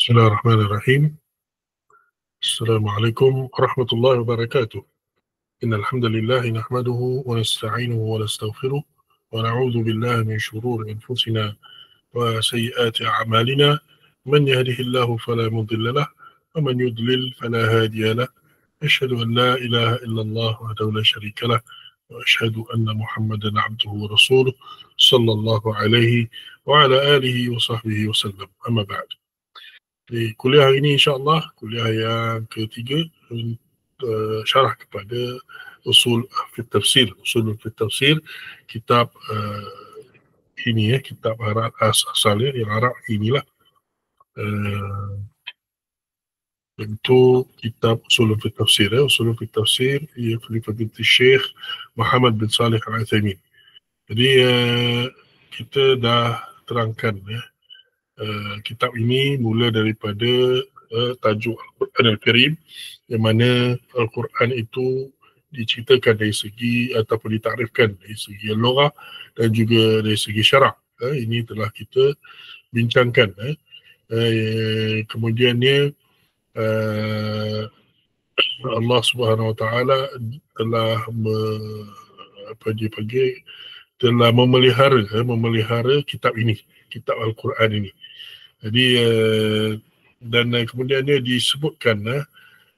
Bismillahirrahmanirrahim. Assalamualaikum warahmatullahi wabarakatuh. Innal hamdalillah nahmaduhu wa nasta'inuhu wa nastaghfiruh wa na'udzu billahi min shururi anfusina wa sayyiati a'malina. Man yahdihillahu fala mudilla lahu wa man yudlil fala hadiya lahu. Asyhadu an la ilaha illallah wahdahu la syarika lahu wa asyhadu anna Muhammadan 'abduhu wa rasuluh sallallahu alaihi wa ala alihi wa sahbihi wasallam. Amma ba'd. Di kuliah hari ini insya-Allah kuliah yang ketiga, syarah kepada usul fi tafsir kitab ini kitab Arab asalnya yang Arab inilah bentuk kitab usul fi tafsir ia Fadilatul Syekh Muhammad bin Salih Al-Utsaimin. Jadi kita dah terangkan kitab ini mula daripada tajuk Al-Quran Al-Karim, yang mana Al-Quran itu diceritakan dari segi ataupun ditarifkan dari segi lughah dan juga dari segi syarak. Ini telah kita bincangkan. Kemudiannya Allah Subhanahu Wa Taala telah telah memelihara kitab ini, kitab Al-Quran ini. Jadi dan kemudiannya disebutkan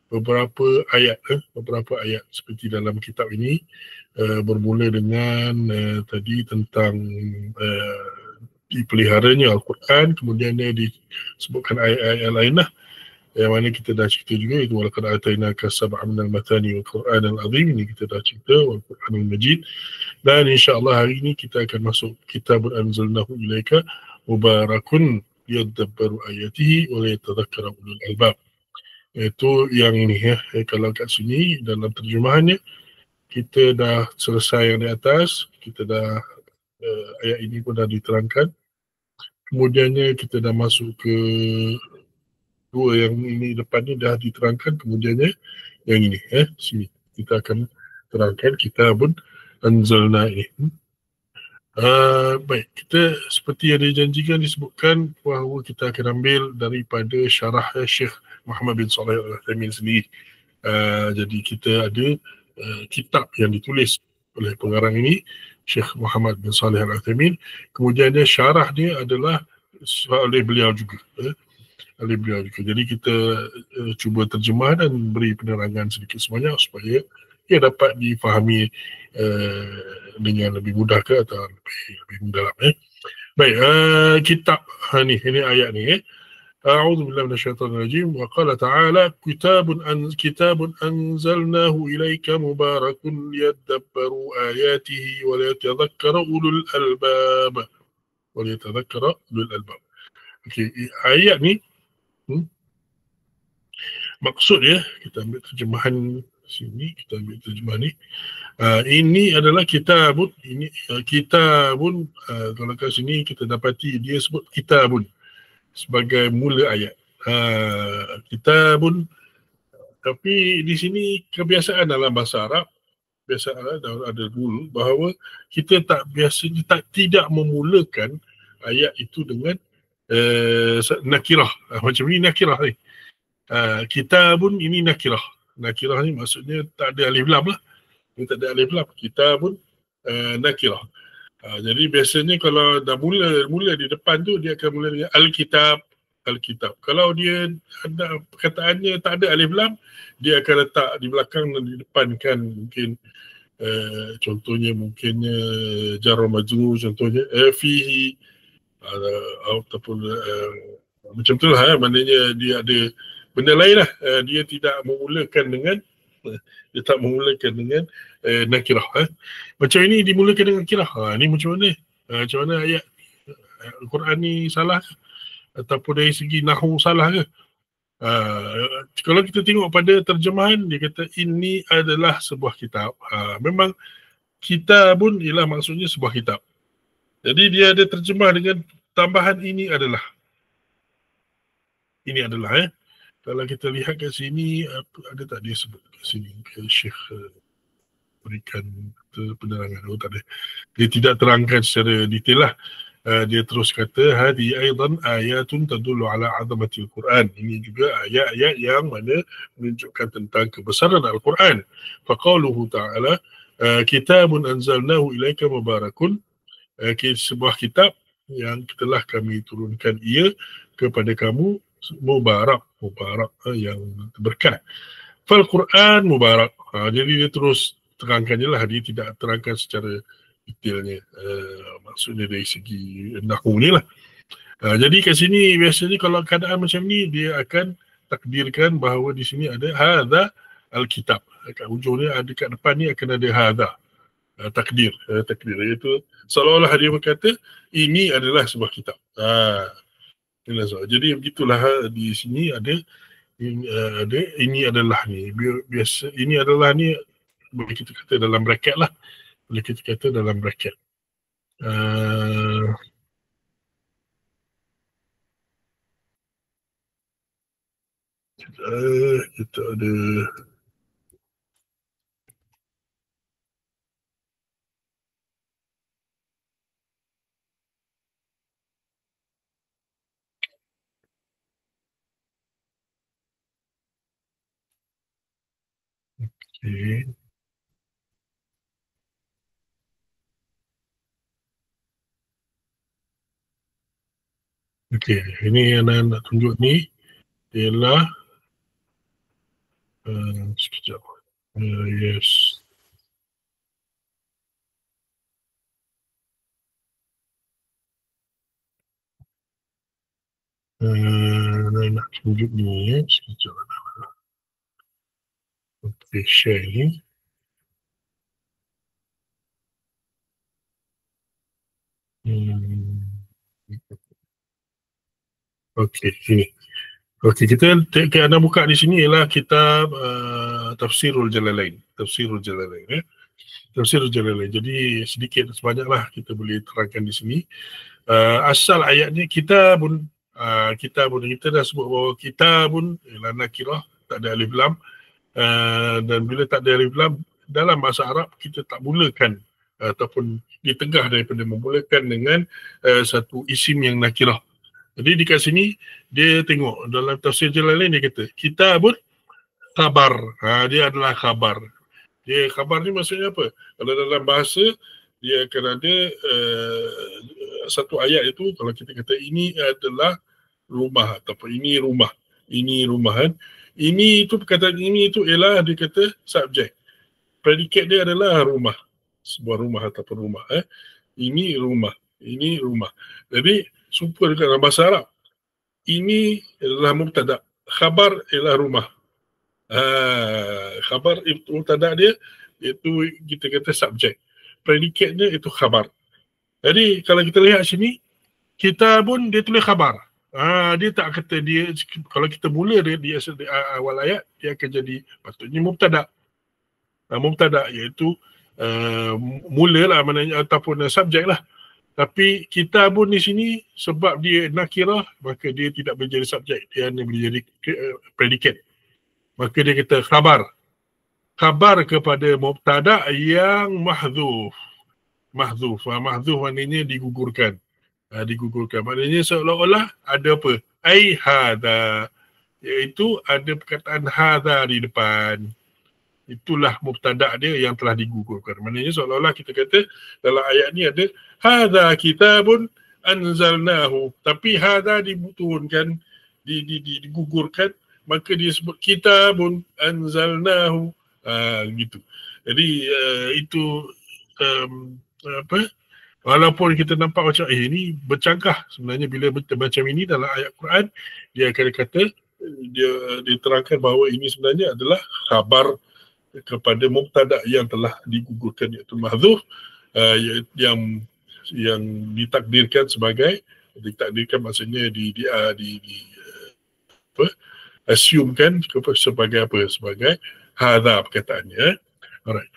beberapa ayat seperti dalam kitab ini, bermula dengan tadi tentang dipeliharanya Al-Quran, kemudiannya disebutkan ayat-ayat lain yang mana kita dah cerita juga, itu walaqad atainaka sab'an minal mathani wal Qur'an al-azim. Ini kita dah cerita wal Qur'anul Majid, dan insya-Allah hari ini kita akan masuk kitabun anzalnahu ilaika mubarakun liyadabbaru ayatihi wa liyatadhakkara ulul albab. Itu yang ini kalau kat sini dalam terjemahannya kita dah selesai yang di atas, kita dah ayat ini pun dah diterangkan. Kemudiannya kita dah masuk ke dua yang ini depan ni dah diterangkan, kemudiannya yang ini sini kita akan terangkan kitabun anzalna ini. Baik, kita seperti yang dijanjikan disebutkan bahawa kita akan ambil daripada syarah Syekh Muhammad bin Salih Al-Utsaimin sendiri. Jadi kita ada kitab yang ditulis oleh pengarang ini, Syekh Muhammad bin Salih Al-Utsaimin. Kemudiannya syarah dia adalah oleh beliau juga. Jadi kita cuba terjemah dan beri penerangan sedikit sebanyak supaya ia dapat difahami dengan lebih mudah atau lebih mendalam. Baik, kitab ini ayat ni. A'udzu billahi minasyaitonir rajim. Wa qala ta'ala kitabun anzalnahu ilaika mubarakun liyadabbaru ayatihi wa liyatadhakkara ulul albab. Okey, ayat ni maksud kita ambil terjemahan sini, kita ambil terjemahan ni. Ini adalah kitabun, kalau kat sini kita dapati dia sebut kitabun sebagai mula ayat. Kitabun, tapi di sini kebiasaan dalam bahasa Arab, ada rule bahawa kita tidak memulakan ayat itu dengan nakirah. Macam ni nakirah ni. Kitabun ini nakirah. Nakirah ni maksudnya tak ada alif lam lah. Ini tak ada alif lam. Kitabun nakirah. Jadi biasanya kalau dah mula di depan tu, dia akan mula dengan Alkitab. Kalau dia ada perkataannya tak ada alif lam, dia akan letak di belakang dan di depan kan. Mungkin contohnya jar majrur, contohnya fihi ataupun macam tu lah. Maknanya dia ada benda lain lah. Dia tak memulakan dengan nakirah. Macam ini dimulakan dengan nakirah. Ni macam mana? Macam mana ayat Al-Quran ni salah ke? Ataupun dari segi nahwu salah ke? Kalau kita tengok pada terjemahan, dia kata ini adalah sebuah kitab. Memang kitabun ialah maksudnya sebuah kitab. Jadi dia ada terjemah dengan tambahan ini adalah. Kalau kita lihat kat sini, ada tak dia sebut kat sini? Syekh berikan penerangan. Tak ada. Dia tidak terangkan secara detail lah. dia terus kata hadi aidan ayatun tadullu ala azamatil Quran. Ini juga ayat-ayat yang mana menunjukkan tentang kebesaran Al-Quran. Faqauluhu ta'ala kitabun anzalnahu ilaika mubarakun, sebuah kitab yang telah kami turunkan ia kepada kamu, mubarak yang berkat. Fal Quran mubarak. Jadi dia terus terangkan je lah, dia tidak terangkan secara detailnya. Maksudnya dari segi nahwu ni lah. Jadi kat sini biasanya kalau keadaan macam ni dia akan takdirkan bahawa di sini ada hadza al-kitab. Kat hujung ni ada, kat depan ni akan ada hadza. Takdir iaitu seolah-olah dia berkata ini adalah sebuah kitab. Inilah sebab. Jadi begitulah di sini ada ada ini adalah ni. Biasa ini adalah ni boleh kita kata dalam bracket lah. Boleh kita kata dalam bracket. Kita ada okay. Okey, ini yang nak tunjuk ni ialah sekejap. Yes. Nak tunjuk ni sekejap. Okey, share ni. Okey, ini. Okey, kita anda buka di sini ialah kitab Tafsirul Jalalain. Tafsirul Jalalain. Tafsirul Jalalain. Jadi sedikit sebanyaklah kita boleh terangkan di sini. Asal ayatnya kitabun. Kitabun, kita dah sebut bahawa kitabun ialah nakirah, tak ada alif lam. Dan bila tak ada alif lam, dalam bahasa Arab kita tak mulakan ataupun ditegah daripada memulakan dengan satu isim yang nakirah. Jadi di kat sini dia tengok dalam tafsir Jalalain dia kata kitabun khabar. Dia adalah khabar. Dia khabar ni maksudnya apa? Kalau dalam bahasa dia akan ada satu ayat itu, kalau kita kata ini adalah rumah ataupun ini rumah. Ini rumahan. Ini itu perkataan ini itu ialah dia kata subjek. Predikat dia adalah rumah. Sebuah rumah ataupun rumah. Ini rumah. Ini rumah. Jadi super dekat dalam bahasa Arab. Ini adalah mubtada. Khabar ialah rumah. Khabar itu mubtada dia, itu kita kata subjek. Predikatnya itu khabar. Jadi kalau kita lihat sini, kita pun dia tulis khabar. Dia tak kata dia, kalau kita mula dia awal ayat, dia akan jadi patutnya mubtada. Mubtada iaitu mula lah maknanya, ataupun subjek lah. Tapi kita pun di sini sebab dia nakirah, maka dia tidak boleh jadi subjek, dia hanya boleh jadi predikat. Maka dia kata khabar. Khabar kepada mubtada yang mahdzuf. Mahdzuf maknanya digugurkan. Digugurkan. Maknanya seolah-olah ada apa? Ai hadha. Iaitu ada perkataan hadha di depan. Itulah mubtada dia yang telah digugurkan. Maknanya seolah-olah kita kata dalam ayat ni ada hadza kitabun anzalnahu. Tapi hadza diturunkan, digugurkan, maka dia sebut kitabun anzalnahu. Gitu. Jadi itu apa? Walaupun kita nampak macam ini bercanggah, sebenarnya bila macam ini dalam ayat Quran, dia akan kata dia diterangkan bahawa ini sebenarnya adalah khabar kepada mubtada yang telah digugurkan, iaitu mahdzuf, yang ditakdirkan sebagai, ditakdirkan maksudnya apa, assumekan sebagai apa, sebagai hadza perkataannya. Alright.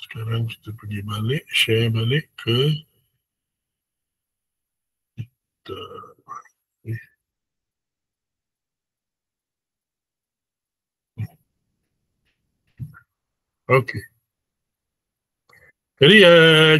Sekarang kita pergi balik, share balik ke Okey. Jadi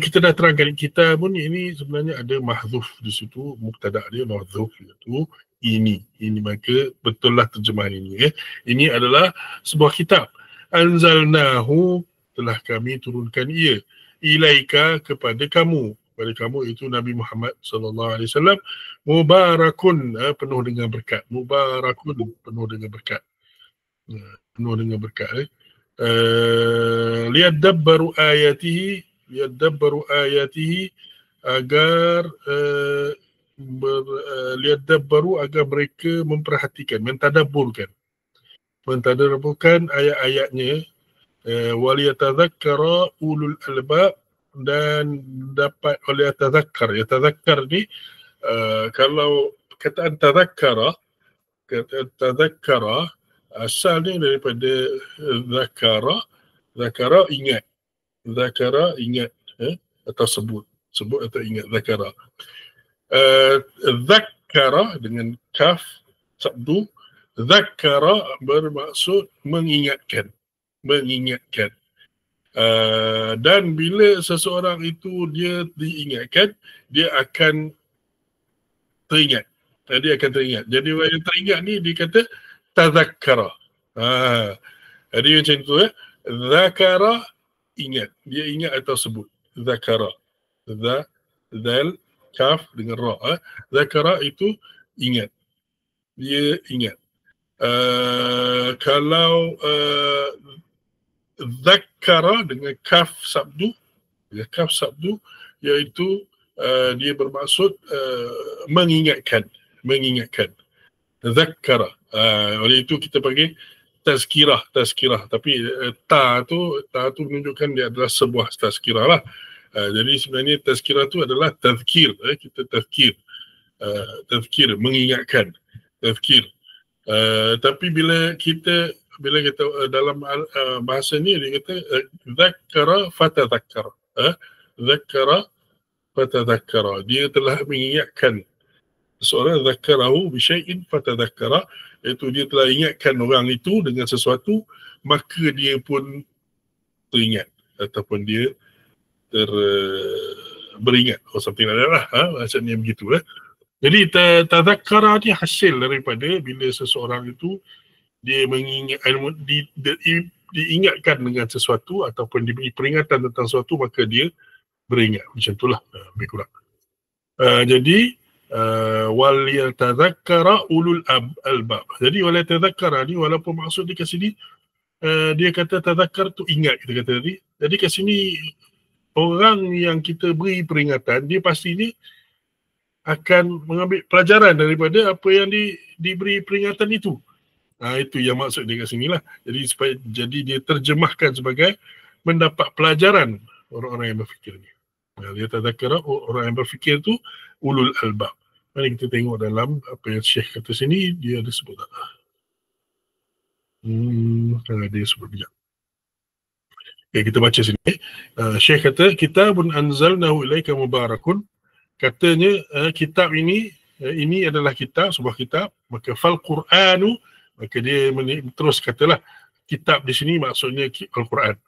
kita dah terangkan kita pun ini sebenarnya ada mahzuf di situ, mubtada dia mahzuf iaitu ini maka betul lah terjemahan ini. Ini adalah sebuah kitab. Anzalnahu, telah kami turunkan ia, ilaika, kepada kamu itu Nabi Muhammad sallallahu alaihi wasallam, mubarakun, penuh dengan berkat, mubarakun, penuh dengan berkat. Penuh dengan berkat. Liyadabbaru ayatihi, agar liyadabbaru, agar mereka memperhatikan, mentadabburkan ayat-ayatnya, waliyatadzakkara ulul albab, dan dapat yatadzakkar ni, kalau kataan tadzakkara asalnya daripada zakara ingat, atau sebut atau ingat, zakara dengan kaf sabdu, zakara bermaksud mengingatkan. Dan bila seseorang itu dia diingatkan, dia akan teringat. Jadi yang teringat ni dia kata tazakkara. Jadi macam tu zakara, ingat. Dia ingat atau sebut. Zakara. Zal, kaf dengan ra. Zakara itu ingat. Dia ingat. Kalau zakara dengan kaf sabdu, iaitu dia bermaksud mengingatkan. Zakkara. Oleh itu kita panggil tazkirah. Tapi ta tu menunjukkan dia adalah sebuah tazkirah lah. Jadi sebenarnya tazkirah tu adalah tazkir. Kita tazkir. Mengingatkan. Tapi bila kita dalam bahasa ni dia kata zakkara fatadhakkara. Zakkara fatadhakkara. Dia telah mengingatkan seorang, zakkarahu bisyai'in fatadhakkara, iaitu dia telah ingatkan orang itu dengan sesuatu, maka dia pun teringat ataupun dia beringat, something like that lah. Maksudnya begitu lah. Jadi tadhakkara ni hasil daripada bila seseorang itu dia mengingat, diingatkan dengan sesuatu ataupun diberi peringatan tentang sesuatu, maka dia beringat. Macam itulah lebih kurang. Jadi wal yatadhakkara ulul albab. Jadi wal yatadhakkara ni, walaupun maksud dia kat sini dia kata tadhakkar tu ingat, kita kata tadi. Jadi kat sini orang yang kita beri peringatan, dia pastinya akan mengambil pelajaran daripada apa yang diberi peringatan itu. Itu yang maksud dia kat sini lah. Jadi dia terjemahkan sebagai mendapat pelajaran orang-orang yang berfikir ni. Dia tadhakkara, orang yang berfikir tu ulul albab. Mari kita tengok dalam apa yang Syekh kata sini, dia ada sebut tak? Dia sebut bijak. Okay, kita baca sini. Syekh kata, kitabun anzalnahu ilaika mubarakun. Katanya kitab ini adalah kitab, sebuah kitab. Maka fal Qur'anu, maka dia terus katalah kitab di sini maksudnya Al-Quran.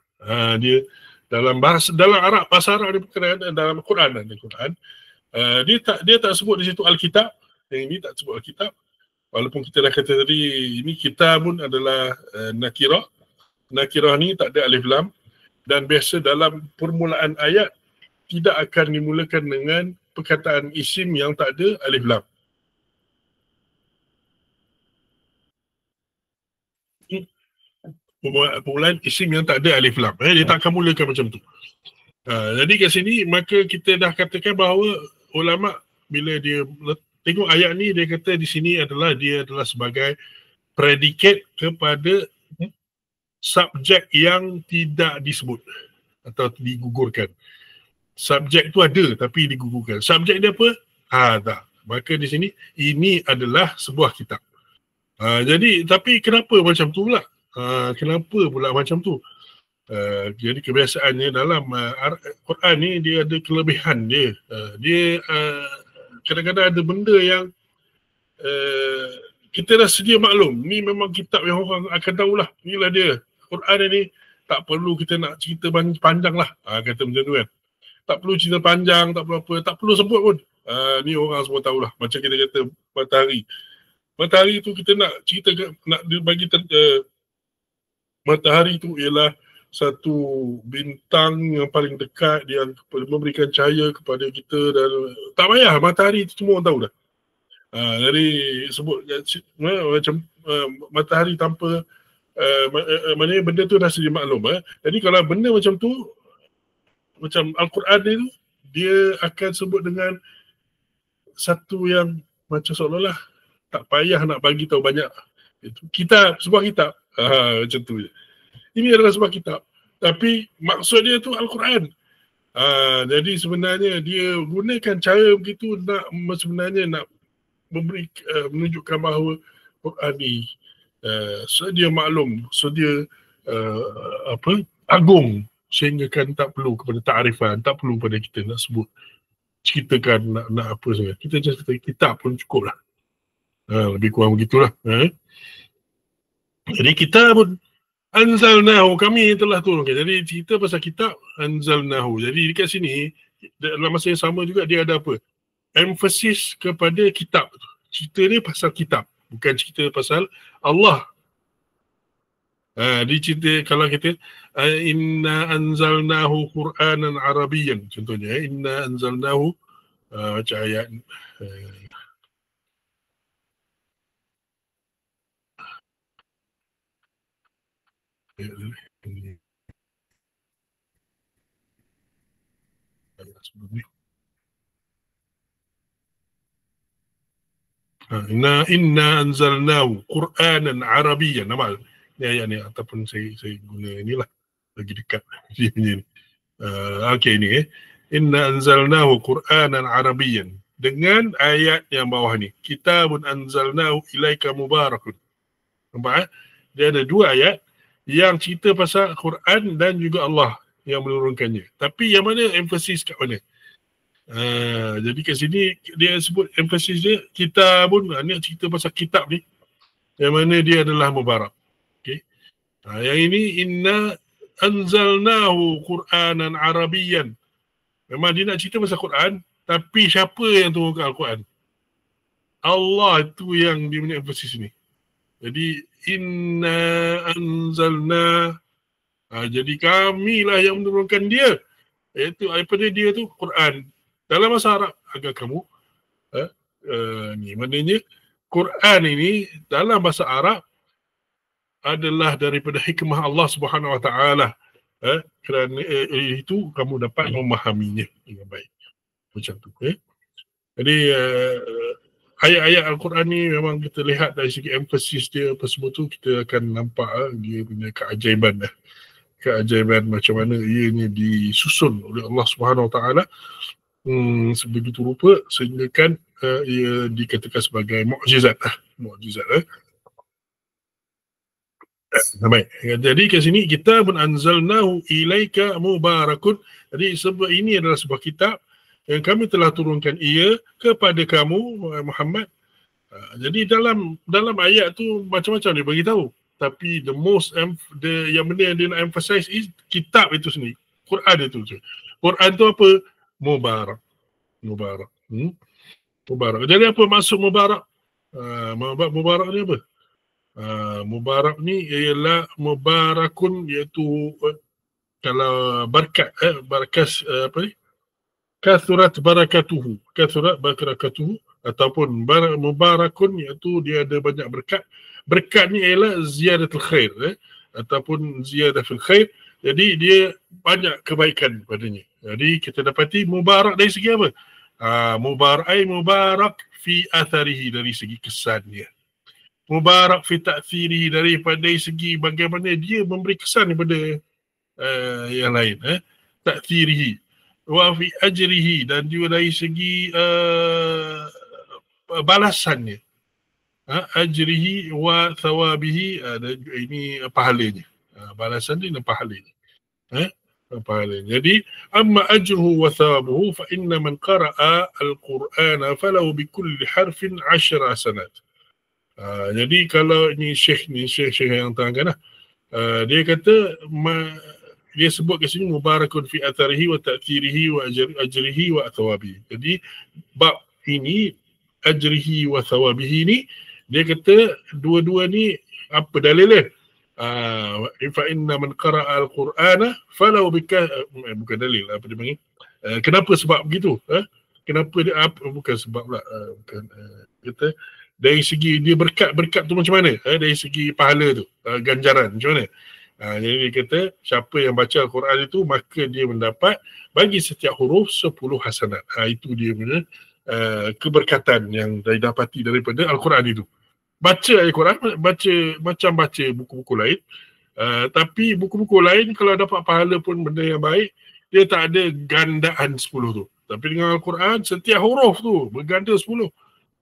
Dia dalam Arab, bahasa Arab dia berkenaan dalam Quran. Dia tak sebut di situ Al-Kitab. Yang ini tak sebut Al-Kitab. Walaupun kita dah kata tadi ini kitabun adalah nakirah. Nakirah ni tak ada alif lam, dan biasa dalam permulaan ayat tidak akan dimulakan dengan perkataan isim yang tak ada alif lam. Permulaan isim yang tak ada alif lam, dia tak akan mulakan macam tu. Jadi kat sini maka kita dah katakan bahawa ulama bila dia tengok ayat ni, dia kata di sini dia adalah sebagai predikat kepada subjek yang tidak disebut atau digugurkan. Subjek tu ada tapi digugurkan. Subjek dia apa? Hadha. Maka di sini ini adalah sebuah kitab. Jadi tapi kenapa macam tu pula? Kenapa pula macam tu? Jadi kebiasaannya dalam Quran ni dia ada kelebihan dia. kadang-kadang ada benda yang kita dah sedia maklum, ni memang kitab yang orang akan tahulah, inilah dia. Quran ni tak perlu kita nak cerita panjang lah, kata macam tu kan. Tak perlu cerita panjang, tak perlu apa, tak perlu sebut pun. Ni orang semua tahulah. Macam kita kata matahari. Matahari tu kita nak cerita, nak bagi matahari tu ialah satu bintang yang paling dekat yang memberikan cahaya kepada kita, dan tak payah, matahari tu semua orang tahu dah. Jadi sebut macam matahari tanpa maknanya benda tu dah sedia maklum. Jadi kalau benda macam tu, macam Al-Quran ni tu, dia akan sebut dengan satu yang macam seolah-olah tak payah nak bagi tahu banyak. Itu kitab, sebuah kitab. Macam tu je. Ini adalah sebuah kitab. Tapi maksud dia tu Al-Quran. Jadi sebenarnya dia gunakan cara begitu nak sebenarnya nak memberi menunjukkan bahawa Quran ni sedia maklum, sedia agung, sehingga kan tak perlu kepada ta'rifan, tak perlu pada kita nak sebut, ceritakan nak apa saja. Kita just kata kitab pun cukup lah. Lebih kurang begitulah. Jadi kita pun anzalnahu, kami telah turunkan. Jadi cerita pasal kitab anzalnahu. Jadi dekat sini dalam masa yang sama juga dia ada apa? Emphasis kepada kitab. Cerita ni pasal kitab, bukan cerita pasal Allah. Dia cerita kalau kita inna anzalnahu Qur'anan Arabiyyan contohnya, inna anzalnahu macam ayat sebelum ni. Inna anzalnahu Qur'anan Arabiyyan. Nampak ni ayat ni, ataupun saya guna inilah lagi dekat dia punya ni. Okey ni inna anzalnahu Qur'anan Arabiyyan, dengan ayat yang bawah ni, kitabun anzalnahu ilaika mubarakun. Nampak dia ada dua ayat yang cerita pasal Quran dan juga Allah yang menurunkannya. Tapi yang mana emphasis kat mana? Jadi kat sini dia sebut emphasis dia kitabun, ni cerita pasal kitab ni yang mana dia adalah mubarak. Okey. Yang ini inna anzalnahu Qur'anan Arabiyyan. Memang dia nak cerita pasal Quran, tapi siapa yang turunkan Al-Quran? Allah, itu yang dia punya emphasis ni. Jadi inna anzalna, jadi kamilah yang menurunkan dia, iaitu daripada dia tu Quran dalam bahasa Arab agar kamu ni maknanya Quran ini dalam bahasa Arab adalah daripada hikmah Allah Subhanahu Wa Taala, kerana itu kamu dapat memahaminya dengan baik. Macam tu. Jadi ayat-ayat Al-Quran ni memang kita lihat dari segi emphasis dia apa semua tu, kita akan nampak dia punya keajaiban keajaiban macam mana ianya disusun oleh Allah Subhanahu Wa Taala sebegitu rupa sehingga kan ia dikatakan sebagai mukjizat. Baik. Jadi kat sini kitabun anzalnahu ilaika mubarakun. Jadi sebab ini adalah sebuah kitab yang kami telah turunkan ia kepada kamu Muhammad. Jadi dalam ayat tu macam-macam dia bagi tahu. Tapi yang benda yang dia nak emphasize is kitab itu sendiri. Quran itu. Quran tu apa? Mubarak. Mubarak. Jadi apa maksud mubarak? Mubarak ni apa? Mubarak ni ialah mubarakun, iaitu kalau berkat barakas apa ni? Kathurat barakatuhu. Kathurat barakatuhu ataupun mubarakun, iaitu dia ada banyak berkat. Berkat ni ialah ziyadatul khair ataupun ziyadatul khair. Jadi dia banyak kebaikan padanya. Jadi kita dapati mubarak dari segi apa? Mubarak fi atharihi, dari segi kesan dia. Mubarak fi ta'thirihi, daripada segi bagaimana dia memberi kesan kepada yang lain. Ta'thirihi. Wa fi ajrihi, dan juga dari segi balasannya. Ajrihi wa thawabihi, ini pahalanya. Balasan dia dan pahalanya. pahala. Jadi amma ajruhu wa thawabuhu fa inna man qara'a al-Qur'ana falahu bi kulli harfin 10 hasanat. Jadi kalau ni syekh yang terangkan lah. Dia kata dia sebut kat sini mubarakun fi atharihi wa ta'thirihi wa ajrihi wa thawabihi. Jadi bab ini ajrihi wa thawabihi ni dia kata dua-dua ni apa dalilnya? Fa inna man qara'a al-Qur'ana falau bukan dalil, apa dia panggil, kenapa sebab begitu, kenapa dia bukan sebab lah, bukan, kata dari segi dia berkat tu macam mana, dari segi pahala tu, ganjaran macam mana. Jadi dia kata siapa yang baca Al-Quran itu maka dia mendapat bagi setiap huruf 10 hasanat. Itu dia punya keberkatan yang didapati daripada Al-Quran itu. Baca Al-Quran, baca buku-buku lain, tapi buku-buku lain kalau dapat pahala pun benda yang baik, dia tak ada gandaan 10 tu. Tapi dengan Al-Quran, setiap huruf tu berganda 10.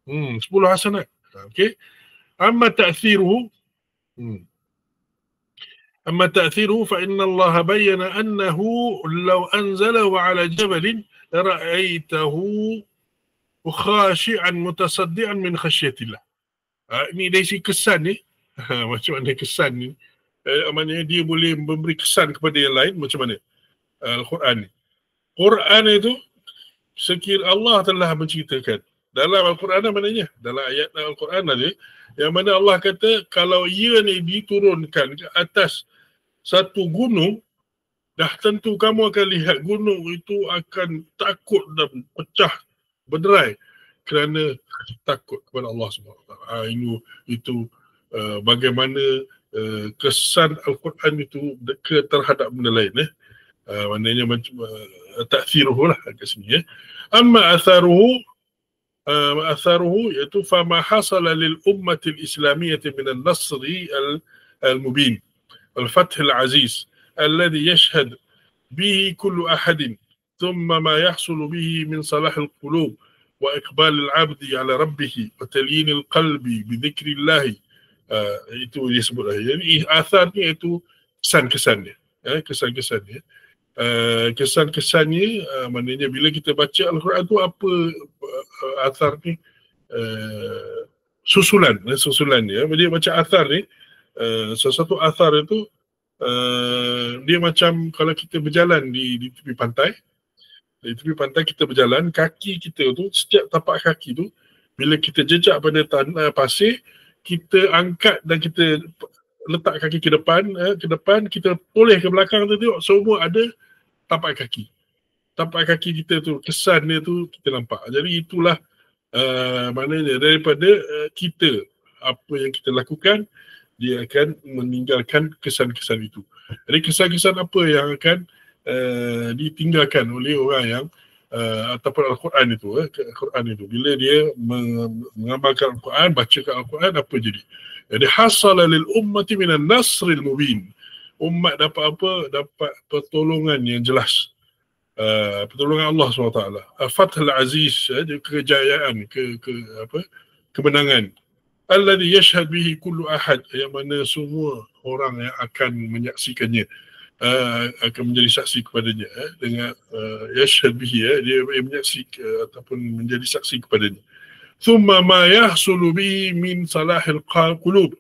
10 hasanat. Okay. Amma ta'thiruhu fa inna Allah bayyana annahu law anzalahu ala jabalin ra'aitahu khashi'an mutasaddian min khasyatillah. Ini dari segi kesan ni, macam mana kesan ni, maknanya dia boleh memberi kesan kepada yang lain macam mana Al-Quran ni. Quran itu sekiranya Allah telah menceritakan dalam Al-Quran, maknanya dalam ayat Al-Quran ada yang mana Allah kata kalau ia ni diturunkan ke atas satu gunung, dah tentu kamu akan lihat gunung itu akan takut dan pecah berderai kerana takut kepada Allah SWT. Itu bagaimana kesan Al-Quran itu terhadap benda lain. Maknanya macam ta'thiruhu lah kat sini. Amma atharuhu iaitu fama hasala lil ummati al-islamiyyah min al-nasri al-mubin al-fath al-aziz alladhi yashhad bihi kullu ahadin thumma ma yahsulu bihi min salah al-qulub wa iqbal al-'abdi ala rabbih wa talyin al-qalbi bi dhikrillah. Itu disebut. Jadi athar ni itu kesan-kesannya, kesan-kesannya. Kesan-kesannya maknanya bila kita baca Al-Quran tu apa athar ni, susulannya. Dia baca athar ni, sesuatu athar itu dia macam kalau kita berjalan di tepi pantai. Di tepi pantai kita berjalan, kaki kita tu, setiap tapak kaki tu, bila kita jejak pada tanah pasir, kita angkat dan kita letak kaki ke depan, kita toleh ke belakang tu, tengok semua ada tapak kaki. Tapak kaki kita tu, kesan dia tu kita nampak. Jadi itulah maknanya daripada kita, apa yang kita lakukan, dia akan meninggalkan kesan-kesan itu. Jadi kesan-kesan apa yang akan ditinggalkan oleh orang yang ataupun Al-Quran itu, Al-Quran itu bila dia mengamalkan Al-Quran, bacakan Al-Quran, apa jadi? Jadi hasala lil ummati minan nasril mubin. Umat dapat apa? Dapat pertolongan yang jelas. Pertolongan Allah SWT. Fathul Aziz, kejayaan, kemenangan. Alladhi yashhad bihi kullu ahad, yang mana semua orang yang akan menyaksikannya akan menjadi saksi kepadanya, dengan yashhad bihi, dia menyaksikan ataupun menjadi saksi kepadanya. Thumma ma yahsulu bihi min salahil qulub,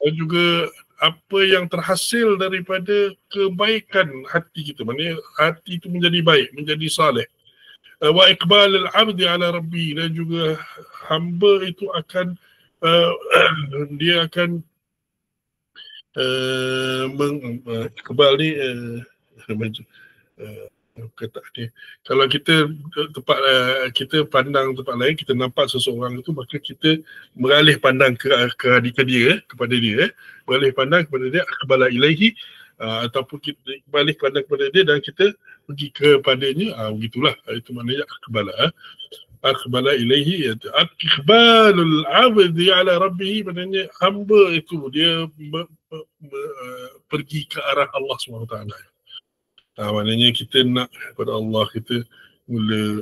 dan juga apa yang terhasil daripada kebaikan hati kita, maknanya hati itu menjadi baik, menjadi saleh. Wa iqbal al-'abdi ala rabbi, dan juga hamba itu akan dia akan iqbal ni kata dia, kalau kita kita pandang tempat lain, kita nampak seseorang itu, maka kita beralih pandang kepada dia, beralih pandang kepada dia, aqbala ilaihi, ataupun kita beralih pandang kepada dia dan kita pergi kepadanya, begitulah. Itu maknanya aqbala ilaihi, iqbalul 'abdi ala rabbih, maknanya hamba itu dia pergi ke arah Allah SWT. Maknanya kita nak kepada Allah, kita mula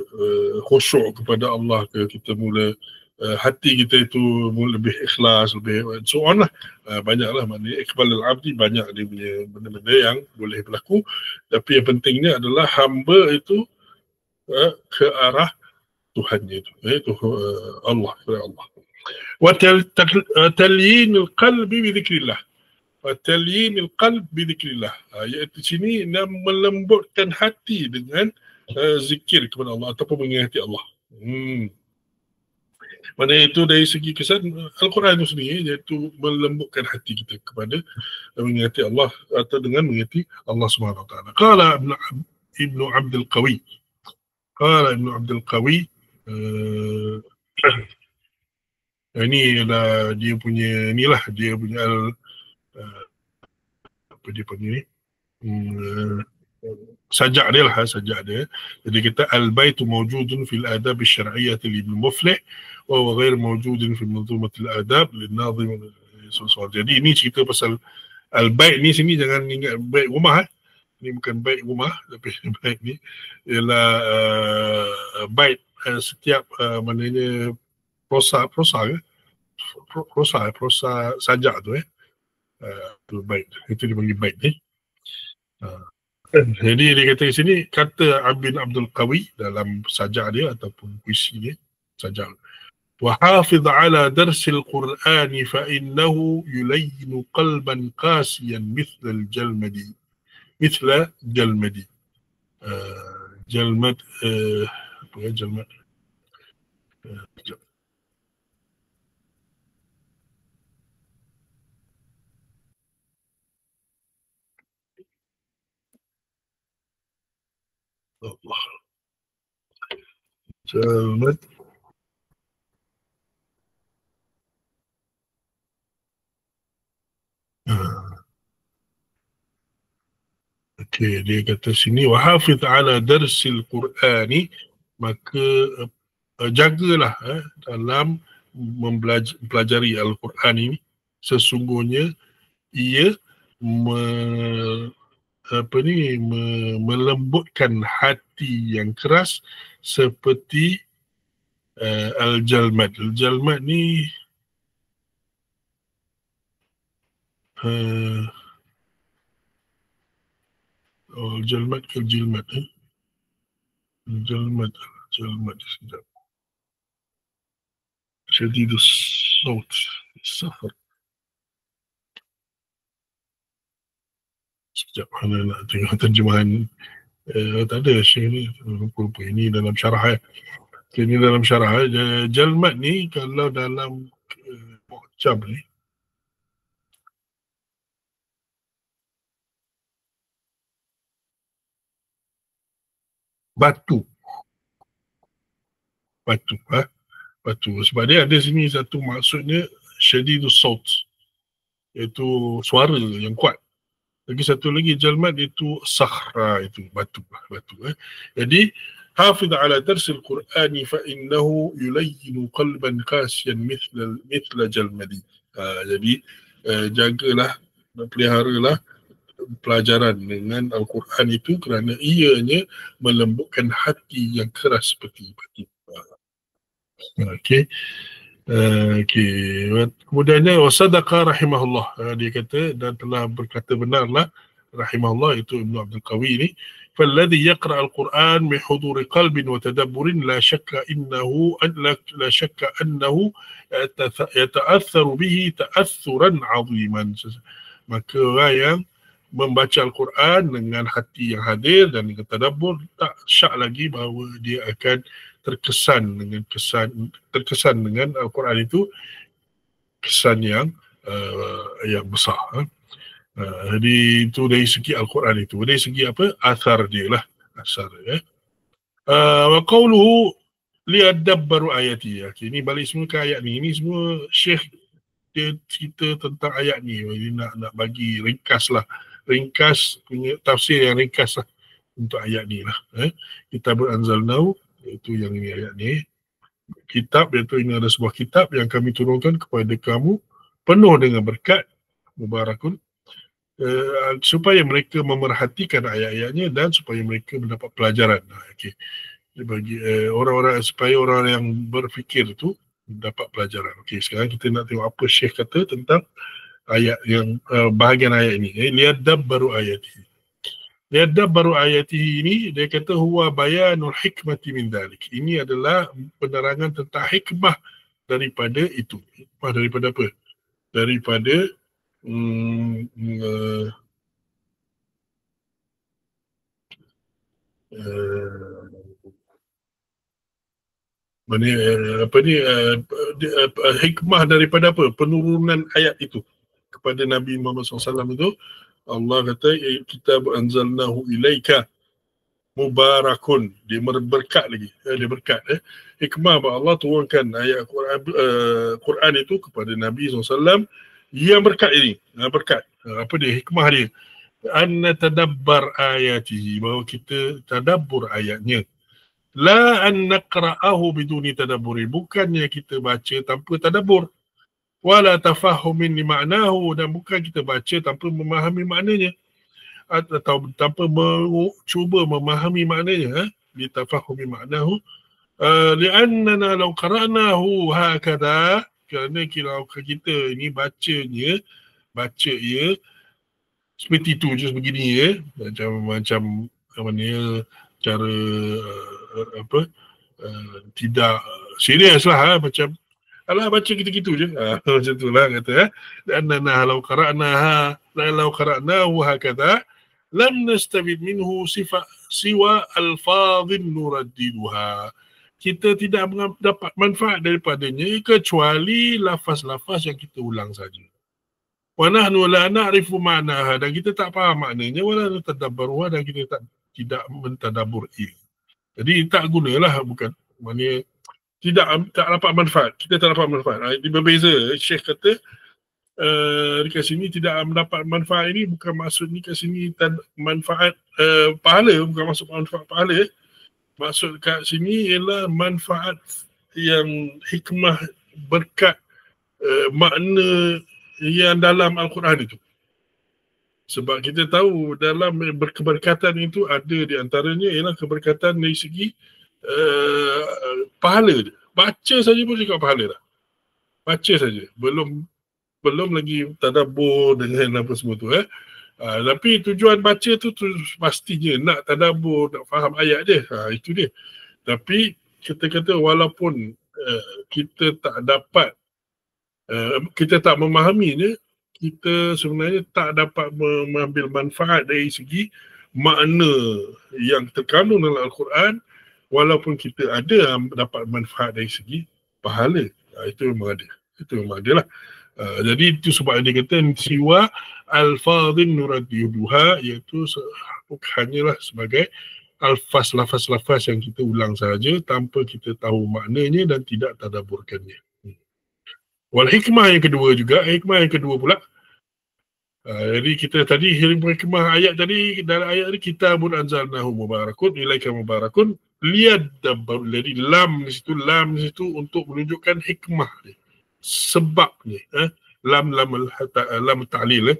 khusyuk kepada Allah ke, kita mula hati kita itu lebih ikhlas, lebih so on lah. Banyaklah maknanya iqbal al-abdi, banyak dia punya benda-benda yang boleh berlaku, tapi yang pentingnya adalah hamba itu ke arah Tuhannya itu, iaitu Allah, kepada Allah. Wa talyinul qalbi bi dzikrillah. Wa talyinul qalbi bi dzikrillah. Iaitu sini melembutkan hati dengan zikir kepada Allah ataupun mengingati Allah. Mana itu dari segi kesan Al-Quran itu sendiri, iaitu melembutkan hati kita kepada mengingati Allah atau dengan mengingati Allah Subhanahu Wa Taala. Qala Ibnu Abdul Qawi. Qala Ibnu Abdul Qawi, ini adalah dia punya inilah, dia punya apa dia panggil ni, sajak dia lah, sajak dia. Jadi kita al-baitu mawjudun fil adab al-syar'iyyah li Ibn Muflih wa huwa ghair mawjudun fi manzumat al-adab lin-nazim. Jadi ini cerita pasal al-bait ni, sini jangan ingat bait rumah. Ini bukan bait rumah, tapi bait ni ialah bait setiap maknanya prosa sajak tu bait. Itu dipanggil bait ni. Jadi dia kata di sini, kata Ibn Abdul Qawi dalam sajak dia ataupun puisi dia, sajak. Wa hafiz ala darsil Qur'an fa innahu yulayyin qalban qasiyan mithla al-jalmadi. Mithla jalmadi. Jalmad apa ya jalmad? Allah. Jalmad. Okey, dia kata sini wa hafiz ala darsil Qur'ani, maka jagalah dalam mempelajari Al-Quran ini, sesungguhnya ia melembutkan hati yang keras seperti Al-Jalmad. Al-Jalmad ni Al-Jalmad ke Jilmad? Al-Jalmad sekejap. Syadidus Saut Safar. Sekejap, mana nak tengok terjemahan. Tak ada Syekh ni, lupa-lupa. Ini dalam syarah ini dalam syarah. Jalmad ni kalau dalam Mu'jam ni, batu. Sebab dia ada sini satu maksudnya syadidus saut, iaitu suara yang kuat. Lagi satu lagi jalmad itu sakhra, itu batu. Jadi hafiz ala darsil Qur'ani fa innahu yulayyin qalban qasiyan mithla jalmadi. Jadi jagalah, peliharalah pelajaran dengan Al-Quran itu kerana ianya melembutkan hati yang keras seperti batu. Okey. Kemudiannya wasadaqa rahimahullah, dia kata dan telah berkata benarlah rahimahullah, itu Ibnu Abdul Qawi ni, falladhi yaqra al-Quran bi huduri qalbin wa tadabburin la shakka annahu yata'atharu bihi ta'athuran 'aziman. Maka orang yang membaca Al-Quran dengan hati yang hadir dan dengan tadabbur, tak syak lagi bahawa dia akan terkesan dengan Al-Quran itu, kesan yang besar. Jadi itu dari segi Al-Quran itu. Dari segi apa? Athar dia lah. Asar dia. Wa qawluhu liyadabbaru ayati. Okay, ini balik semua ke ayat ni. Ini semua Syekh dia cerita tentang ayat ni. Ini nak bagi ringkas lah. Ringkas punya tafsir yang ringkas lah untuk ayat ni lah. Kitabul Anzalnahu, itu yang ini ayat ni. Kitab, iaitu ini ada sebuah kitab yang kami turunkan kepada kamu penuh dengan berkat, mubarakun, supaya mereka memerhatikan ayat-ayatnya dan supaya mereka mendapat pelajaran. Okay. Bagi orang-orang, supaya orang yang berfikir itu dapat pelajaran. Okey, sekarang kita nak tengok apa Syekh kata tentang ayat yang bahagian ayat ini. Liyadabbaru ayatihi. Liyadabbaru ayatihi ini dia kata huwa bayanul hikmati min dalik. Ini adalah penerangan tentang hikmah daripada itu. Hikmah daripada apa? Daripada hikmah daripada apa? Penurunan ayat itu kepada Nabi Muhammad SAW itu. Allah kata kitab anzalnahu ilaika mubarakun, dia berkat lagi, dia berkat. Hikmah bahawa Allah turunkan ayat Quran itu kepada Nabi SAW yang berkat ini. Berkat apa dia? Hikmah dia anna tadabbar ayatihi, bahawa kita tadabbur ayatnya. La an naqra'ahu biduni tadabburi, bukannya kita baca tanpa tadabbur. Wala tafahumin li ma'nahu, dan bukan kita baca tanpa memahami maknanya atau tanpa cuba memahami maknanya. Li tafahumi ma'nahu li'annana law qara'nahu hakadha, kerana kalau kita ini baca ia seperti itu je, begini ya, macam mana cara tidak serius lah, macam alah baca gitu-gitu je, macam tu lah kata. Annana law qara'nahu hakadha lam nastafid minhu siwa alfadhin nuraddiduha, kita tidak dapat manfaat daripadanya kecuali lafaz-lafaz yang kita ulang saja. Wa nahnu la na'rifu ma'naha, dan kita tak faham maknanya. Wala natadabbaruha, dan kita tidak mentadabbur ia. Jadi tak gunalah, bukan maknanya tak dapat manfaat. Kita tak dapat manfaat. Ini berbeza. Syekh kata dekat sini tidak mendapat manfaat, ini bukan maksud ni kat sini manfaat pahala, bukan maksud manfaat pahala. Maksud kat sini ialah manfaat yang hikmah, berkat makna yang dalam Al-Quran itu. Sebab kita tahu dalam keberkatan itu ada di antaranya ialah keberkatan dari segi pahala dia. Baca saja pun juga pahala dah. Baca saja. Belum lagi tadabbur dengan apa semua tu. Tapi tujuan baca tu pastinya nak tadabbur, nak faham ayat dia. Itu dia. Tapi kita kata walaupun kita tak dapat, kita tak memahaminya, kita sebenarnya tak dapat mengambil manfaat dari segi makna yang terkandung dalam Al-Quran, walaupun kita ada dapat manfaat dari segi pahala. Itu memang ada. Itu memang ada lah. Jadi itu sebab dia kata siwa alfadhin nuraddiduha, iaitu hanyalah sebagai lafaz-lafaz yang kita ulang saja tanpa kita tahu maknanya dan tidak tadabburkannya. Wal hikmah yang kedua pula. Jadi kita tadi hikmah ayat tadi, dalam ayat ni kitabun anzalnahu mubarakun ilaika mubarakun liyadabbaru. Jadi lam di situ untuk menunjukkan hikmah dia, sebabnya. Lam ta'lil.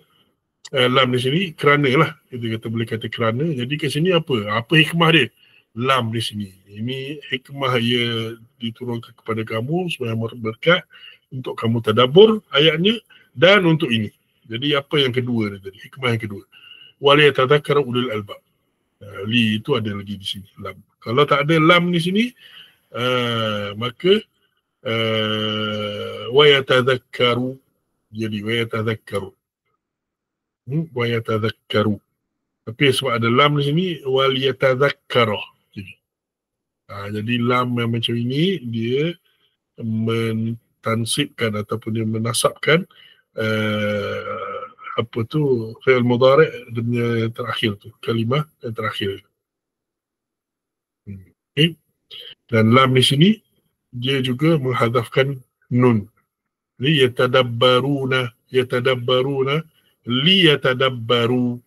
Lam di sini kerana lah, kita kata boleh kata kerana. Jadi kat sini apa hikmah dia? Lam di sini, ini hikmah ia diturunkan kepada kamu supaya berkat untuk kamu tadabbur ayatnya, dan untuk ini. Jadi apa yang kedua tadi? Hikmah yang kedua. Waliyatadzakkara ulul albab. Li itu ada lagi di sini, lam. Kalau tak ada lam di sini, maka wayatadzakkaru. Jadi wayatadzakkaru. Wayatadzakkaru. Tapi sebab ada lam di sini, waliyatadzakkara. Jadi lam yang macam ini dia mentansibkan ataupun dia menasabkan fi'il mudhari' dia terakhir tu, kalimah yang terakhir. Okay. Dan lam di sini dia juga menghadafkan nun. Yatadabbaruna, liyatadabbaru.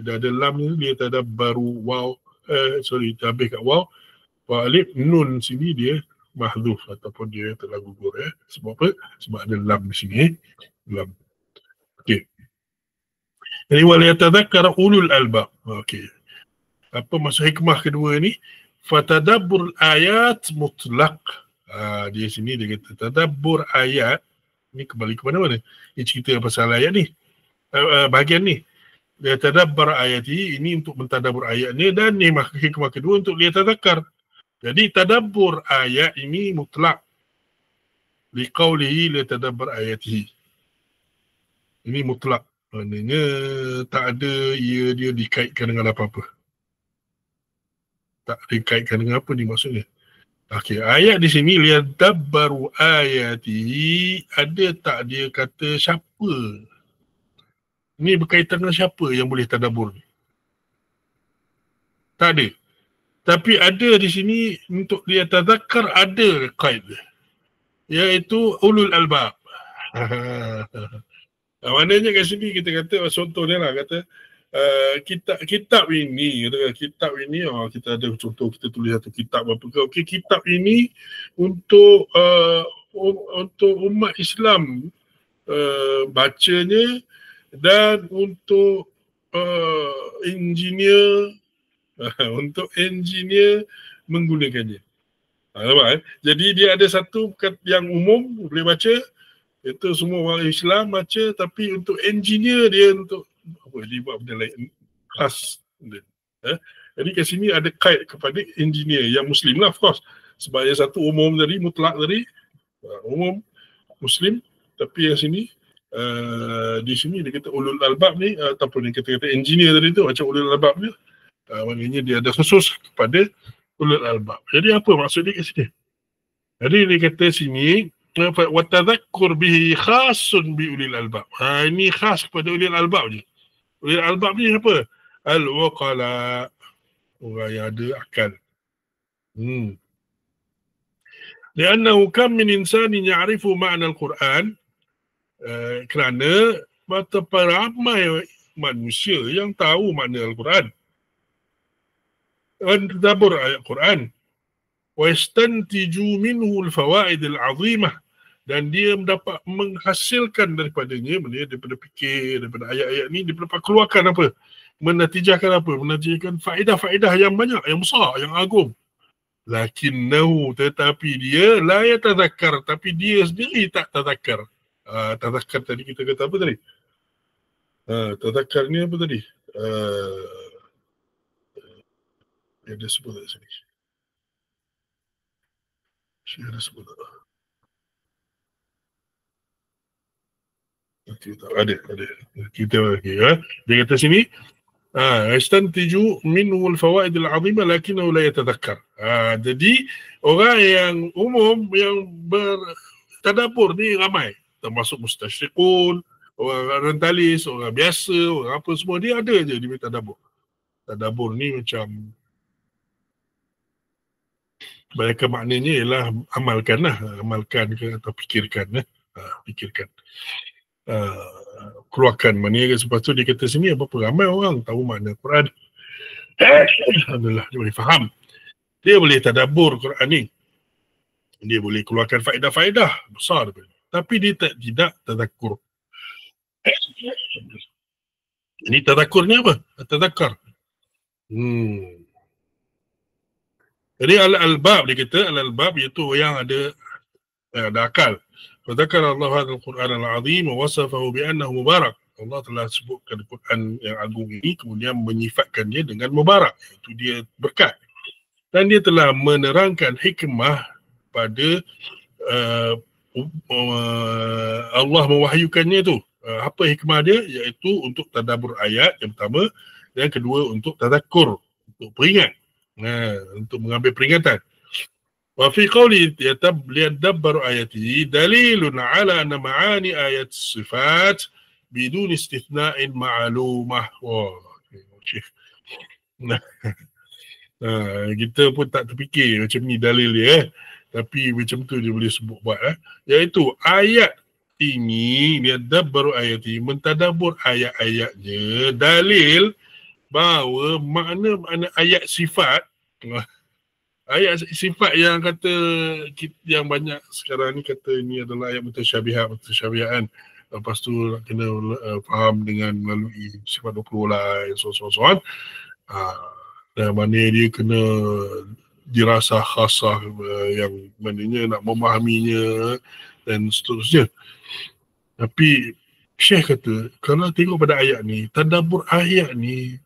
Ada lam ni, liyatadabbaru. Waw, habis kat waw. Wa alif, nun sini dia mahdhuf ataupun dia telah gugur. Sebab apa? Sebab ada lam di sini. Lam. Okey. Jadi waliyatadzakkara ulul albab. Okey. Apa maksud hikmah kedua ni? Fatadabbur ayat mutlaq. Di sini dia kata tadabbur ayat ni kembali ke mana-mana. Ini cerita pasal ayat ni. Bahagian ni. Dia tadabbar ayati ini untuk mentadabbur ayatnya dan ni hikmah kedua untuk dia tadakkar. Jadi tadabbur ayat ini mutlak. Liqaulihi li tadabbar ayatihi. Ini mutlak. Maknanya tak ada dia dikaitkan dengan apa-apa. Tak dikaitkan dengan apa ni maksudnya. Okey, ayat di sini liyadabbaru ayati, ada tak dia kata siapa? Ni berkaitan dengan siapa yang boleh tadabbur ni? Tak ada. Tapi ada di sini untuk dia tadakkar ada kait dia. Iaitu ulul albab. Maknanya kat sini kita kata contohnya lah kata kitab ini kita ada contoh kita tulis satu kitab apa ke. Okey, kitab ini untuk umat Islam bacanya dan untuk engineer untuk engineer menggunakannya. Nampak, jadi dia ada satu yang umum boleh baca, itu semua orang Islam baca, tapi untuk engineer dia untuk apa dia buat benda lain khas. Jadi kat sini ada kait kepada engineer yang Muslim lah, of course. Sebab yang satu umum tadi, mutlak tadi, umum Muslim, tapi yang sini di sini dia kata ulul albab ni, ataupun dia kata engineer tadi tu macam ulul albab ni, maknanya dia ada khusus kepada ulul albab. Jadi apa maksud dia kat sini? Jadi dia kata sini wa tadhakkur bihi khasun bi ulil albab. Ini khas kepada ulil albab je. Ulil albab ni apa? Al-waqala, orang yang ada akal. Liannahu kam min insanin ya'rifu ma'na al-Quran, kerana betapa ramai manusia yang tahu makna Al-Quran dan tadabbur ayat Quran, wa yastantiju minhu al-fawaid al-'azimah, dan dia mendapat menghasilkan daripadanya, daripada fikir, daripada ayat-ayat ni, dia dapat keluarkan apa? Menatijahkan apa? Menatijahkan faedah-faedah yang banyak, yang besar, yang agung. Lakinnahu, tetapi dia la yatadhakkar, tapi dia sendiri tak tadhakkar. Tadhakkar tadi kita kata apa tadi? Tadhakkar ni apa tadi? Dia sebut kat sini. Saya ada sebut tak? Ada. Kita lagi. Dia kata sini, yastantiju minhu al-fawaid al-'azimah lakinnahu la yatadhakkar. Jadi orang yang umum yang bertadabbur ni ramai, termasuk mustasyriqun, orang orientalis, orang biasa, orang apa semua, dia ada je dia bertadabbur. Tadabbur ni macam banyak maknanya ialah amalkan ke atau fikirkan. Fikirkan. Keluarkan maknanya. Sebab tu dia kata sini berapa ramai orang tahu makna Quran. Alhamdulillah, dia boleh faham. Dia boleh tadabbur Quran ni. Dia boleh keluarkan faedah-faedah besar. Tapi dia tidak tadakkur. Ini tadakkur ni apa? Tadakkar. Jadi al-albab dia kata, al-albab iaitu yang ada akal. Fadzakara Allah hadzal Quran al-azim wa wasafahu bi annahu mubarak. Allah telah sebutkan Quran yang agung ini, kemudian menyifatkan dia dengan mubarak, iaitu dia berkat. Dan dia telah menerangkan hikmah pada Allah mewahyukannya tu. Apa hikmah dia? Iaitu untuk tadabbur ayat yang pertama, dan kedua untuk tadakkur, untuk peringat. Untuk mengambil peringatan. Wa fi qawli liyadabbaru ayatihi dalilun ala anna ma'ani ayat sifat bidun istithna'in ma'lumah. Kita pun tak terfikir macam ni dalil dia, tapi macam tu dia boleh sebut buat. Iaitu ayat ini, liyadabbaru ayatihi, mentadabbur ayat-ayatnya, dalil bahawa makna ayat sifat, ayat sifat yang kata, yang banyak sekarang ni kata ini adalah ayat mutasyabihat. Lepas tu kena faham dengan melalui sifat 20 lah, so on. Dan mana dia kena dirasah khasah yang maknanya nak memahaminya dan seterusnya. Tapi Syekh kata, kalau tengok pada ayat ni, tadabbur ayat ni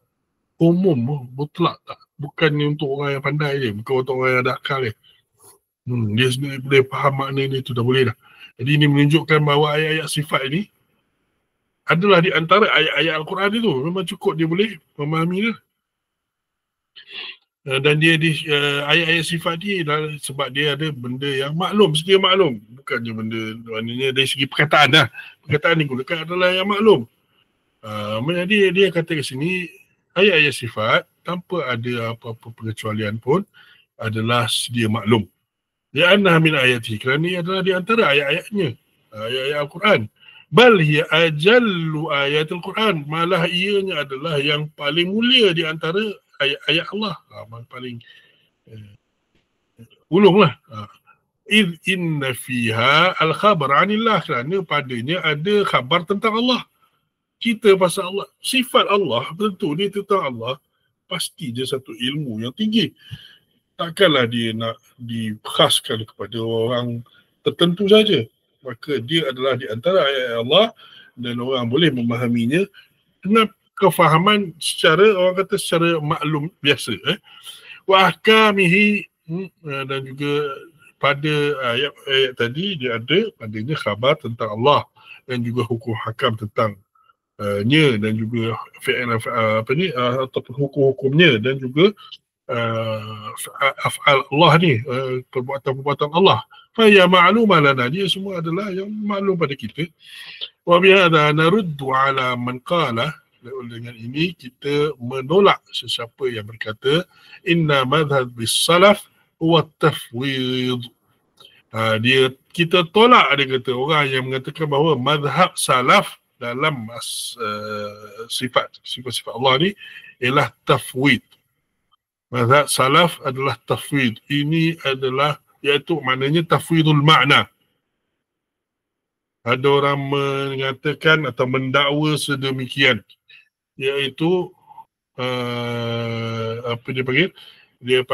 umum, mutlak tak? Bukannya untuk orang yang pandai je, bukan untuk orang yang ada akal je. Dia sendiri boleh faham makna ni, tu dah boleh dah. Jadi ini menunjukkan bahawa ayat-ayat sifat ini adalah di antara ayat-ayat Al-Quran itu. Memang cukup dia boleh memahami dia. Dan dia di ayat-ayat sifat ni sebab dia ada benda yang maklum, sedia maklum. Bukannya benda, maknanya dari segi perkataan lah. Perkataan ni gunakan adalah yang maklum. Jadi dia kata ke sini, ayat-ayat sifat tanpa ada apa-apa pengecualian pun adalah sedia maklum. Li'annaha min ayatihi, kerana ini adalah di antara ayat-ayatnya, ayat-ayat Al-Quran. Bal hiya ajallu ayatul Quran, malah ianya adalah yang paling mulia di antara ayat-ayat Allah. Paling ulunglah. Idh inna fiha al-khabar anillah, kerana padanya ada khabar tentang Allah. Kita pasal Allah, sifat Allah, tentu dia tentang Allah, pasti dia satu ilmu yang tinggi. Takkanlah dia nak dikhaskan kepada orang tertentu saja. Maka dia adalah di antara ayat Allah dan orang boleh memahaminya dengan kefahaman secara, orang kata secara maklum biasa. Wa ahkamihi, dan juga pada ayat tadi dia ada padanya khabar tentang Allah dan juga hukum hakam tentang dan juga ataupun hukum-hukumnya dan juga af'al Allah ni, perbuatan-perbuatan Allah. Faya ma'lumah lana, dia semua adalah yang maklum pada kita. Wa bihadza naruddu ala man qala, dengan ini kita menolak sesiapa yang berkata inna madhhab bis-salaf huwa tafwid. Kita tolak, dia kata orang yang mengatakan bahawa madhab salaf dalam sifat-sifat Allah ni ialah tafwid. Mazhab salaf adalah tafwid. Ini adalah, iaitu maknanya tafwidul makna. Ada orang mengatakan atau mendakwa sedemikian, iaitu apa dia panggil? Dia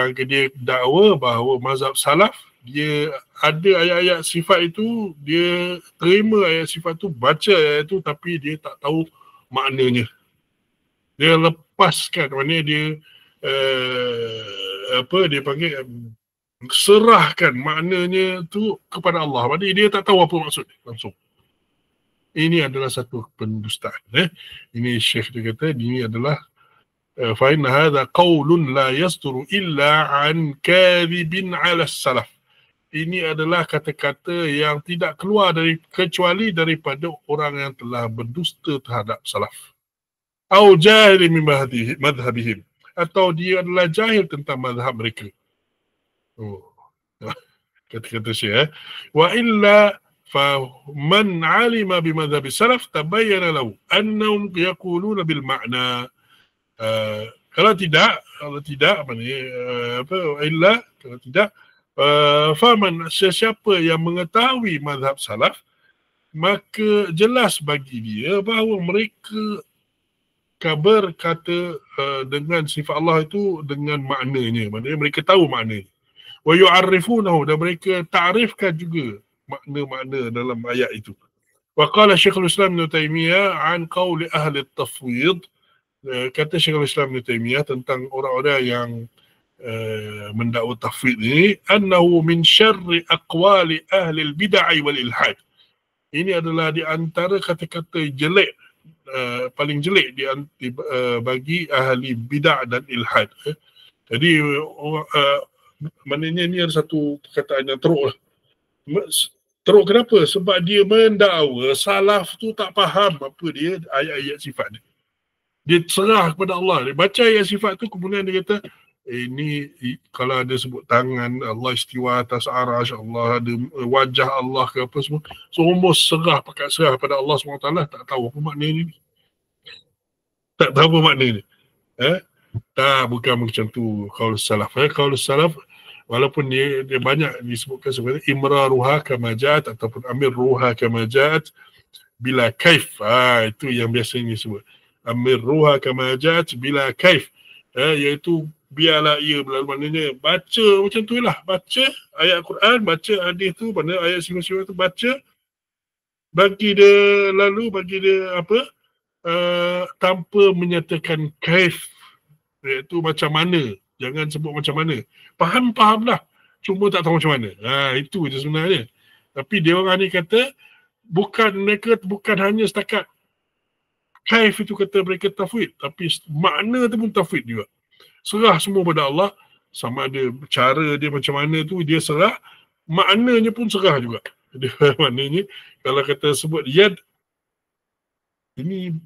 dakwa bahawa mazhab salaf, dia ada ayat-ayat sifat itu, dia terima ayat sifat itu, baca ayat itu, tapi dia tak tahu maknanya. Dia lepaskan, maknanya dia dia panggil serahkan maknanya tu kepada Allah. Maksudnya dia tak tahu apa maksud langsung. Ini adalah satu pendustaan. Ini Syekh dia kata, ini adalah fa inna hadha qaulun la yasduru illa an kadhibin ala salaf. Ini adalah kata-kata yang tidak keluar kecuali daripada orang yang telah berdusta terhadap salaf. Au jahil min madhhabihim, atau dia adalah jahil tentang mazhab mereka. Kata-kata Syekh. Wa illa fa man alima bi madhhab salaf tabayyana lahu annahum yaquluna bil ma'na. Kalau tidak faman, sesiapa yang mengetahui mazhab salaf, maka jelas bagi dia bahawa mereka berkata dengan sifat Allah itu dengan maknanya, maknanya mereka tahu maknanya. Wa yu'arrifunahu, dan mereka ta'rifkan juga makna-makna dalam ayat itu. Wa qala Syekhul Islam Ibn Taymiyah an qawli ahli tafwid, kata Syekhul Islam Ibn Taymiyah tentang orang-orang yang mendakwa tafwid ini, annahu min syarri aqwali ahli al-bid'ah wal ilhad. Ini adalah di antara kata-kata jelek, paling jelek bagi ahli bid'ah dan ilhad. Jadi maknanya ni ada satu perkataan yang teruk lah. Teruk kenapa? Sebab dia mendakwa salaf tu tak faham apa dia ayat-ayat sifat ni. Dia serah kepada Allah. Dia baca ayat sifat tu, kemudian dia kata, ini kalau ada sebut tangan Allah istiwa atas arasy, Allah ada wajah Allah ke apa semua, semua pakat serah pada Allah SWT, tak tahu apa makna ni. Tak tahu apa makna ni. Tak, bukan macam tu qaul salaf. Qaul salaf, walaupun dia banyak disebutkan sebagai imraruha kama ja'at ataupun amirruha kama ja'at bila kaif. Itu yang biasanya disebut. Amirruha kama ja'at bila kaif. Iaitu biarlah ia berlalu. Maknanya baca macam tu lah. Baca ayat Quran, baca hadis tu, mana ayat sifat-sifat tu, baca, bagi dia lalu, bagi dia apa, tanpa menyatakan kaif, iaitu macam mana. Jangan sebut macam mana. Faham lah, cuma tak tahu macam mana. Itu je sebenarnya. Tapi dia orang ni kata, mereka bukan hanya setakat kaif itu kata mereka tafwid, tapi makna tu pun tafwid juga. Serah semua pada Allah, sama ada cara dia macam mana tu dia serah, maknanya pun serah juga. Dia maknanya kalau kata sebut yad, ini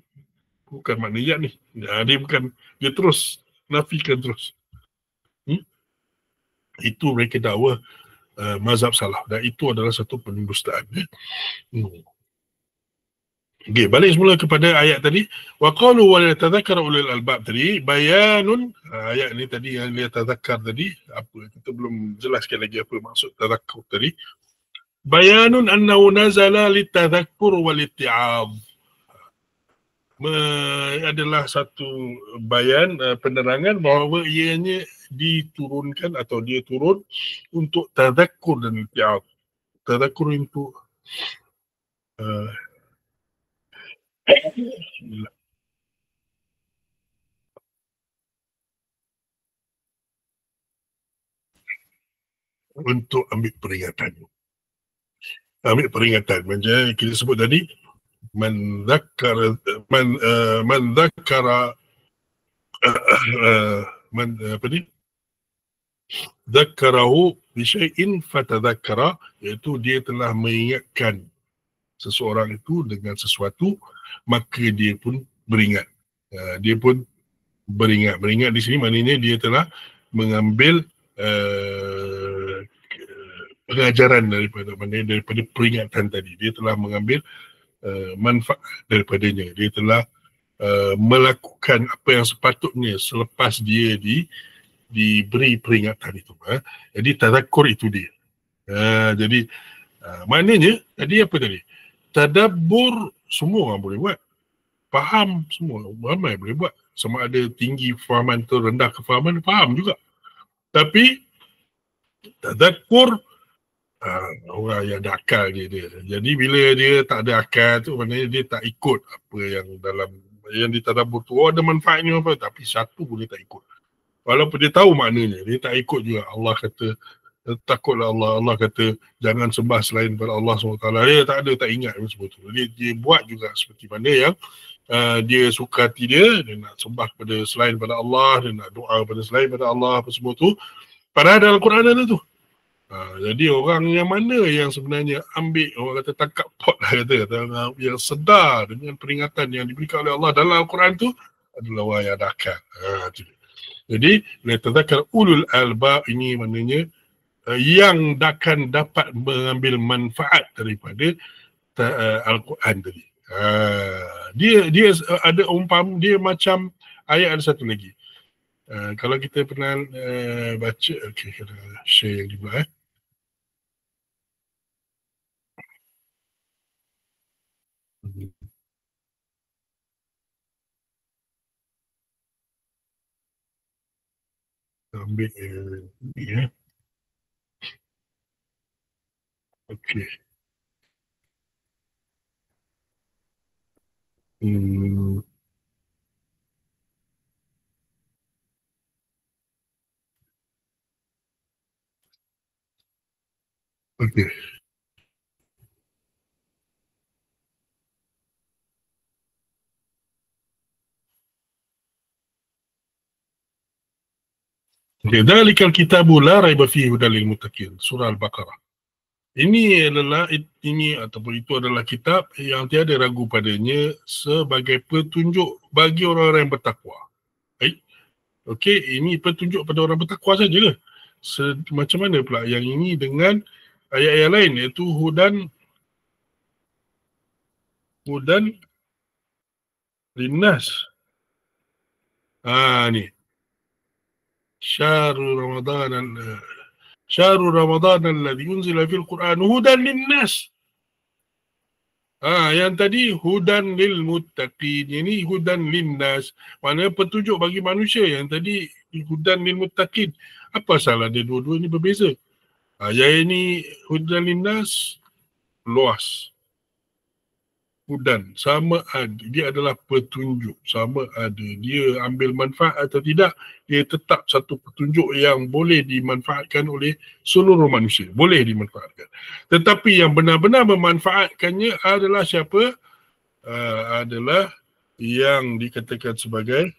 bukan makna yad ni. Dia bukan, dia terus nafikan terus. Itu mereka dakwa mazhab salah, dan itu adalah satu pendustaan. Okay, balik semula kepada ayat tadi. Wa qalu wa la tadhakkara ulul albab tadi, bayanun, ayat ni tadi yang dia tadhakkar tadi, apa, kita belum jelaskan lagi apa maksud tadhakkur tadi. Bayanun annahu nazala litadhakkur wal itti'adh. Adalah satu bayan, penerangan bahawa ianya diturunkan atau dia turun untuk tadhakkur dan itti'adh. Tadhakkur untuk untuk ambil peringatan. Macam kita sebut tadi, man dhakkara apa ni, dhakkarahu bi syai'in fatadhakkara, iaitu dia telah mengingatkan seseorang itu dengan sesuatu, maka dia pun beringat. Dia pun beringat. Beringat di sini maknanya dia telah mengambil pengajaran daripada peringatan tadi. Dia telah mengambil manfaat daripadanya. Dia telah melakukan apa yang sepatutnya selepas dia diberi peringatan itu. Jadi tadhakkur itu dia. Jadi maknanya tadi apa tadi? Tadabbur semua orang boleh buat. Faham semua ramai boleh buat. Sama ada tinggi kefahaman atau rendah kefahaman, faham juga. Tapi tadhakkur, orang yang ada akal dia. Jadi bila dia tak ada akal tu, maknanya dia tak ikut apa yang dalam yang ditadabbur tu. Ada manfaatnya apa, tapi satu pun dia tak ikut. Walaupun dia tahu maknanya, dia tak ikut juga. Allah kata takutlah Allah. Allah kata jangan sembah selain pada Allah SWT. Dia tak ingat semua tu. Dia buat juga seperti mana yang dia suka hati dia nak sembah pada selain pada Allah, dia nak doa pada selain pada Allah, apa semua tu. Padahal dalam Quran ada tu. Jadi orang yang mana yang sebenarnya ambil, orang kata tangkap pot lah kata, yang sedar dengan peringatan yang diberikan oleh Allah dalam Al-Quran tu adalah orang yang ada akal. Jadi letadzakkar ulul albab ini maknanya yang akan dapat mengambil manfaat daripada Al-Quran tadi. Dia ada dia macam ayat ada satu lagi. Kalau kita pernah baca, okey, kita share yang juga. Ambil ni ya. Okey. Okey. Dzalikal kitabu la raiba fihi hudal lil muttaqin, surah Al-Baqarah. Ini ataupun itu adalah kitab yang tiada ragu padanya sebagai petunjuk bagi orang-orang yang bertakwa. Baik. Okey, ini petunjuk pada orang bertakwa saja ke? Macam mana pula yang ini dengan ayat-ayat lain, iaitu hudan linnas. Ni. Syahrul Ramadan alladhi unzila fil Quran hudan linnas. Yang tadi hudan lil muttaqin, ini hudan linnas. Maknanya petunjuk bagi manusia. Yang tadi hudan lil muttaqin. Apa salah dia dua-dua ni berbeza? Yang ini hudan linnas, luas. Hudan sama ada dia adalah petunjuk, sama ada dia ambil manfaat atau tidak, dia tetap satu petunjuk yang boleh dimanfaatkan oleh seluruh manusia, boleh dimanfaatkan. Tetapi yang benar-benar memanfaatkannya adalah siapa? Adalah yang dikatakan sebagai